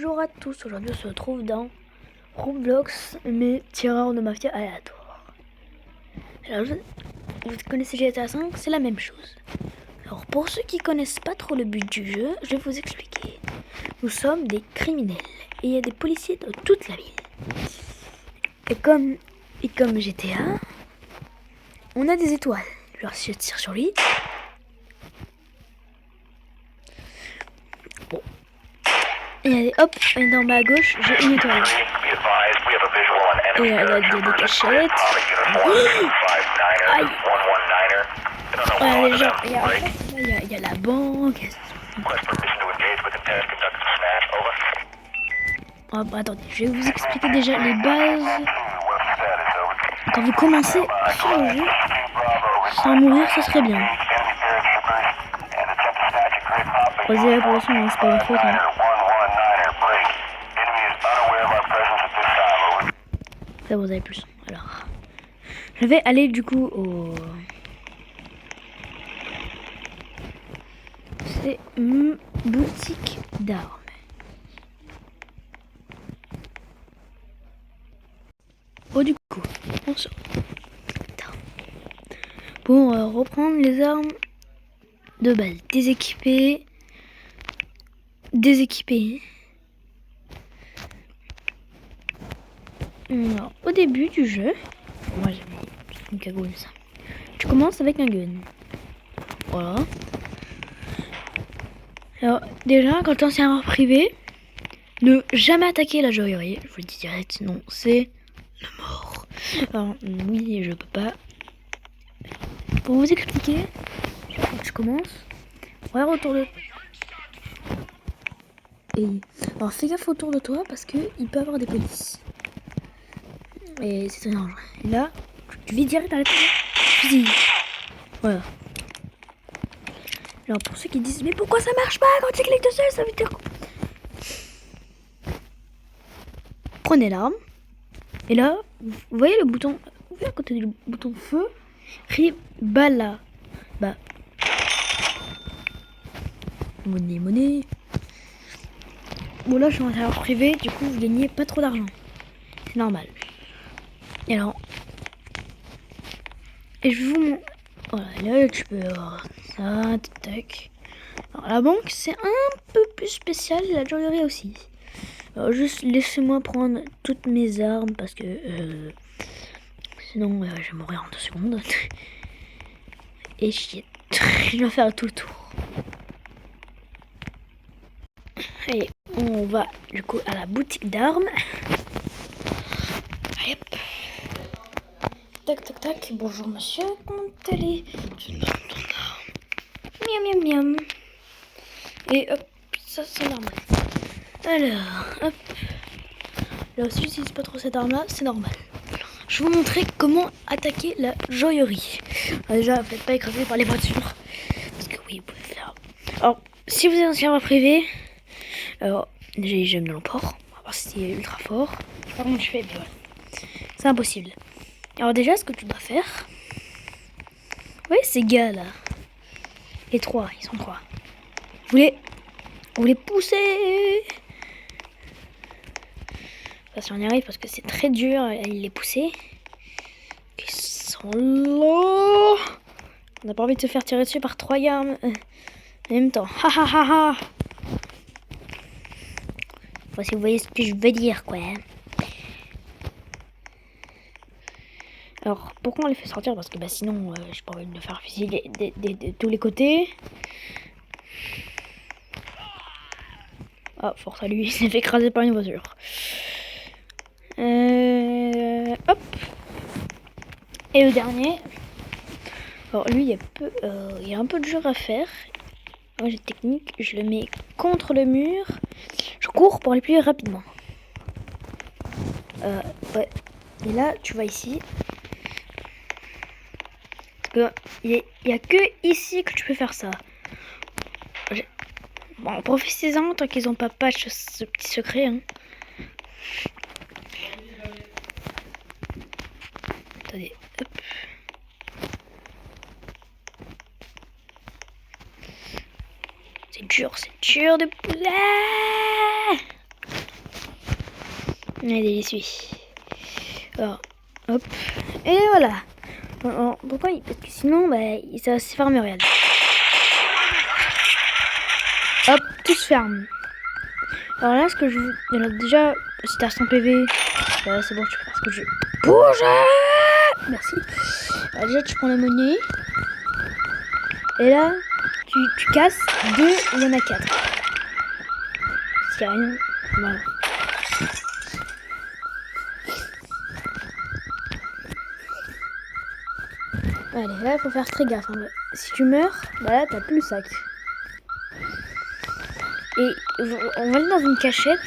Bonjour à tous, aujourd'hui on se retrouve dans Roblox, mais tireur de mafia aléatoire. Alors vous connaissez GTA V, c'est la même chose. Alors pour ceux qui connaissent pas trop le but du jeu, je vais vous expliquer. Nous sommes des criminels et il y a des policiers dans toute la ville. Et comme GTA, on a des étoiles. Alors si je tire sur lui, bon. Et hop, et en bas à gauche, j'ai une étoile. Et il y a des cachettes. Aïe. Ouais, déjà, il y a la banque. Oh, bah, attendez, je vais vous expliquer déjà les bases. Quand vous commencez sur le jeu, sans mourir, ça serait bien. Osez pour le son, c'est pas ma faute. Hein. Ça, vous avez plus. Alors, je vais aller du coup au... C'est une boutique d'armes. Oh, du coup, on sort. Pour reprendre les armes de base. Déséquipées. Alors, au début du jeu, moi j'ai une cagoule ça. Tu commences avec un gun. Voilà. Alors, déjà, quand t'es en serveur privé, ne jamais attaquer la joaillerie. Je vous le dis direct, sinon c'est la mort. Alors, oui, je peux pas. Pour vous expliquer, je commence. Regarde autour de... Alors, fais gaffe autour de toi parce qu'il peut y avoir des polices. Et c'est très dangereux. Et là, tu vis direct à la tête. Fusil. Voilà. Alors pour ceux qui disent mais pourquoi ça marche pas quand tu cliques dessus, ça veut dire quoi? Prenez l'arme. Et là, vous voyez le bouton, vous voyez à côté du bouton feu, écrit Bala. Bah. Monnaie. Bon là je suis en serveur privé, du coup vous gagnez pas trop d'argent. C'est normal. Et alors. Et je vais vous montrer. Voilà, là tu peux avoir ça, tac. Alors la banque c'est un peu plus spécial, la joaillerie aussi. Alors juste laissez-moi prendre toutes mes armes parce que sinon je vais mourir en 2 secondes. Et shit, je dois faire tout le tour. Allez, on va du coup à la boutique d'armes. Allez hop. Tac. Bonjour monsieur, comment allez? Tu donnes ton arme. Miam. Et hop, ça c'est normal. Alors, hop. Là aussi j'utilise pas trop cette arme là, c'est normal. Je vais vous montrer comment attaquer la joaillerie. Alors déjà, faites pas écraser par les voitures. Parce que oui, vous pouvez faire. Alors, si vous êtes un serveur privé, alors, déjà, j'aime de l'emport. On va voir si c'est ultra fort. Je sais pas comment tu fais, mais voilà. C'est impossible. Alors, déjà, ce que tu dois faire. Vous voyez ces gars là. Les 3, ils sont 3. Vous les poussez. Enfin, si on y arrive, parce que c'est très dur à les pousser. Ils sont là. On n'a pas envie de se faire tirer dessus par 3 gars en même temps. Ha. Enfin, si vous voyez ce que je veux dire, quoi. Alors, pourquoi on les fait sortir? Parce que bah, sinon, j'ai pas envie de le faire fusiller de tous les côtés. Ah, force à lui, il s'est fait écraser par une voiture. Hop. Et le dernier. Alors, lui, il y a un peu de jeu à faire. Moi, j'ai une technique. Je le mets contre le mur. Je cours pour aller plus rapidement. Ouais. Et là, tu vois ici. Il n'y a que ici que tu peux faire ça. Bon, profitez-en tant qu'ils n'ont pas patch ce petit secret. Hein. Attendez, hop. C'est dur de poulet. Il est délicieux. Alors, hop. Et voilà. Alors, pourquoi? Parce que sinon, ça va se fermer, regarde. Hop, tout se ferme. Alors là, ce que je vous... Alors déjà, si t'as 100 PV, voilà, c'est bon, tu peux faire ce que je... Bouge! Merci. Alors déjà, tu prends la monnaie. Et là, tu casses 2, il y en a 4. Parce qu'il n'y a rien. Voilà. Allez, là, il faut faire très gaffe. Hein. Si tu meurs, là, t'as plus le sac. Et on va aller dans une cachette.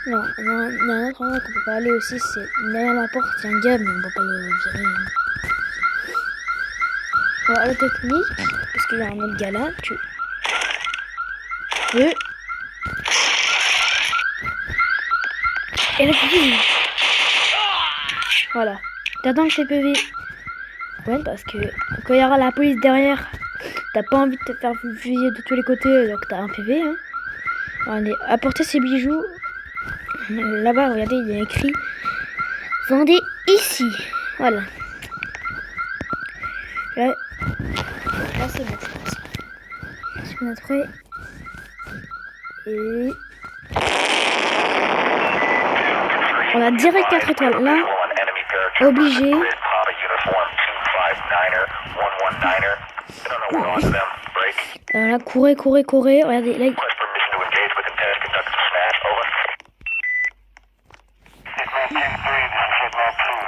Non, il y a un autre endroit qu'on peut pas aller aussi, c'est derrière la porte, il y a un gars, mais on peut pas le virer. Alors la technique, parce qu'il y a un autre gars là, tu peux... Et là tu dis... Voilà, t'attends que tes PV... Ouais, parce que quand il y aura la police derrière, t'as pas envie de te faire fusiller de tous les côtés, donc t'as un PV. Hein. Allez, apporter ses bijoux. Là-bas, regardez, il y a écrit vendez ici. Voilà. Là c'est bon, je pense. Si on est prêt. Et on a direct 4 étoiles. Là, obligé. Là, courez. Regardez, là.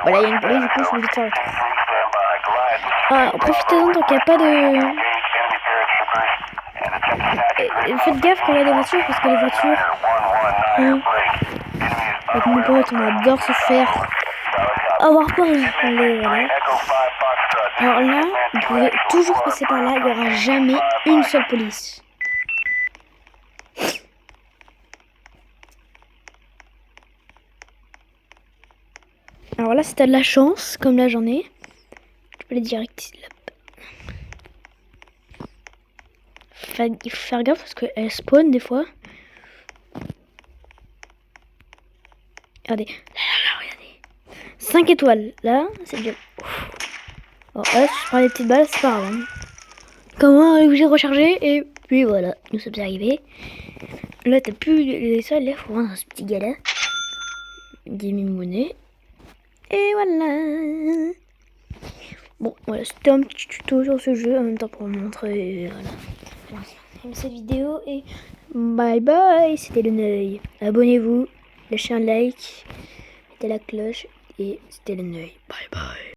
Voilà, il y a une police, du coup, je suis obligé de faire le tour. Ah, profitez-en tant qu'il n'y a pas de... Faites gaffe quand il y a des voitures, parce que les voitures... Avec mon pote, on adore se faire avoir peur. Allez, voilà. Alors là, vous pouvez toujours passer par là, il n'y aura jamais une seule police. Alors là, si t'as de la chance, comme là j'en ai, tu peux aller direct ici. Il faut faire gaffe parce qu'elle spawn des fois. Regardez, là, regardez. 5 étoiles, là, c'est bien. Bon, là, si je prends des petites balles, c'est pas grave. Hein. Comment on est obligé de recharger, et puis voilà, nous sommes arrivés. Là, t'as plus les sols, là, faut vendre ce petit gars-là. 10 000 monnaies. Et voilà. Bon, voilà, c'était un petit tuto sur ce jeu, en même temps pour vous montrer, voilà. J'aime cette vidéo et bye bye, c'était le Neuil. Abonnez-vous, lâchez un like, mettez la cloche et c'était le Neuil. Bye bye.